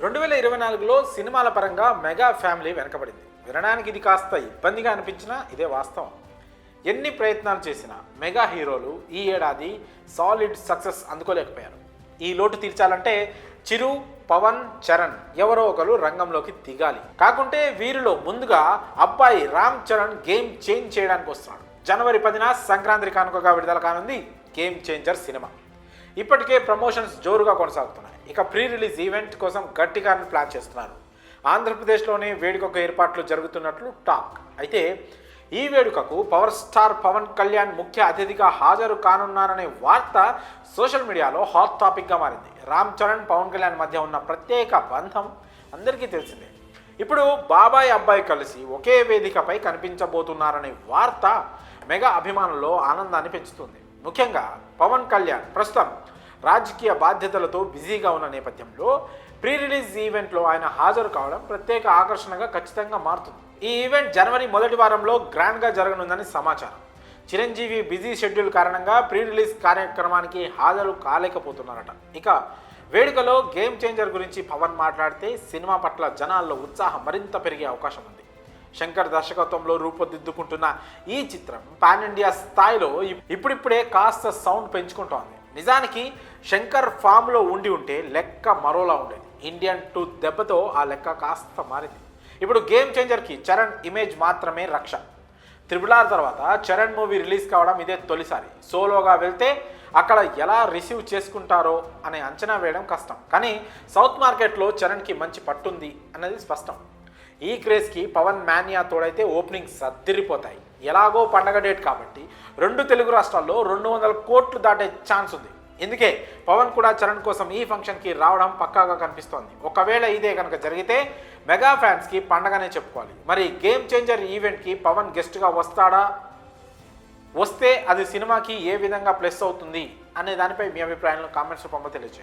2024లో సినిమాల పరంగా mega family వెనకబడింది. వినడానికి ఇది కాస్త ఇబ్బందిగా అనిపించినా ఇదే వాస్తవం. ఎన్ని ప్రయత్నాలు చేసినా మెగా హీరోలు ఈ ఏడాది సాలిడ్ సక్సెస్ అందుకోలేకపోయారు. ఈ లోటు తీర్చాలంటే చిరు, పవన్, చరణ్ ఎవరో ఒకరు రంగంలోకి దిగాలి. కాకుంటే వీరిలో ముందుగా అబ్బాయి రామ్ చరణ్ గేమ్ చేంజ్ చేయడానికి వస్తున్నాడు. జనవరి 10న సంక్రాంతి కానుకగా విడుదల కానుంది గేమ్ చేంజర్ సినిమా. ఇప్పటికే ప్రమోషన్స్ జోరుగా కొనసాగుతున్నాయి. ఇక ప్రీ రిలీజ్ ఈవెంట్ కోసం గట్టిగా ప్లాన్ చేస్తున్నారు. ఆంధ్రప్రదేశ్లోనే వేడుకకు ఏర్పాట్లు జరుగుతున్నట్లు టాక్. అయితే ఈ వేడుకకు పవర్ స్టార్ పవన్ కళ్యాణ్ ముఖ్య అతిథిగా హాజరు కానున్నారనే వార్త సోషల్ మీడియాలో హాట్ టాపిక్గా మారింది. రామ్ చరణ్, పవన్ కళ్యాణ్ మధ్య ఉన్న ప్రత్యేక బంధం అందరికీ తెలిసిందే. ఇప్పుడు బాబాయ్ అబ్బాయి కలిసి ఒకే వేదికపై కనిపించబోతున్నారనే వార్త మెగా అభిమానుల్లో ఆనందాన్ని పెంచుతుంది. ముఖ్యంగా పవన్ కళ్యాణ్ ప్రస్తుతం రాజకీయ బాధ్యతలతో బిజీగా ఉన్న నేపథ్యంలో ప్రీ రిలీజ్ ఈవెంట్లో ఆయన హాజరు కావడం ప్రత్యేక ఆకర్షణగా ఖచ్చితంగా మారుతుంది. ఈ ఈవెంట్ జనవరి మొదటి వారంలో గ్రాండ్గా జరగనుందని సమాచారం. చిరంజీవి బిజీ షెడ్యూల్ కారణంగా ప్రీ రిలీజ్ కార్యక్రమానికి హాజరు కాలేకపోతున్నారట. ఇక వేడుకలో గేమ్ చేంజర్ గురించి పవన్ మాట్లాడితే సినిమా పట్ల జనాల్లో ఉత్సాహం మరింత పెరిగే అవకాశం ఉంది. శంకర్ దర్శకత్వంలో రూపుదిద్దుకుంటున్న ఈ చిత్రం పాన్ ఇండియా స్థాయిలో ఇప్పుడిప్పుడే కాస్త సౌండ్ పెంచుకుంటోంది. నిజానికి శంకర్ ఫామ్లో ఉంటే లెక్క మరోలా ఉండేది. ఇండియన్ 2 దెబ్బతో ఆ లెక్క కాస్త మారింది. ఇప్పుడు గేమ్ చేంజర్కి చరణ్ ఇమేజ్ మాత్రమే రక్ష. RRR తర్వాత చరణ్ మూవీ రిలీజ్ కావడం ఇదే తొలిసారి. సోలోగా వెళ్తే అక్కడ ఎలా రిసీవ్ చేసుకుంటారో అనే అంచనా వేయడం కష్టం. కానీ సౌత్ మార్కెట్లో చరణ్కి మంచి పట్టుంది అన్నది స్పష్టం. ఈ క్రేజ్కి పవన్ మాన్యా తోడైతే ఓపెనింగ్ సర్దిరిపోతాయి. ఎలాగో పండగ డేట్ కాబట్టి 2 తెలుగు రాష్ట్రాల్లో 200 కోట్లు దాటే ఛాన్స్ ఉంది. ఇందుకే పవన్ కూడా చరణ్ కోసం ఈ ఫంక్షన్కి రావడం పక్కాగా కనిపిస్తోంది. ఒకవేళ ఇదే కనుక జరిగితే మెగా ఫ్యాన్స్కి పండగనే చెప్పుకోవాలి. మరి గేమ్ చేంజర్ ఈవెంట్కి పవన్ గెస్ట్గా వస్తాడా? వస్తే అది సినిమాకి ఏ విధంగా ప్లస్ అవుతుంది అనే దానిపై మీ అభిప్రాయాలను కామెంట్స్ రూపంలో తెలియజేయండి.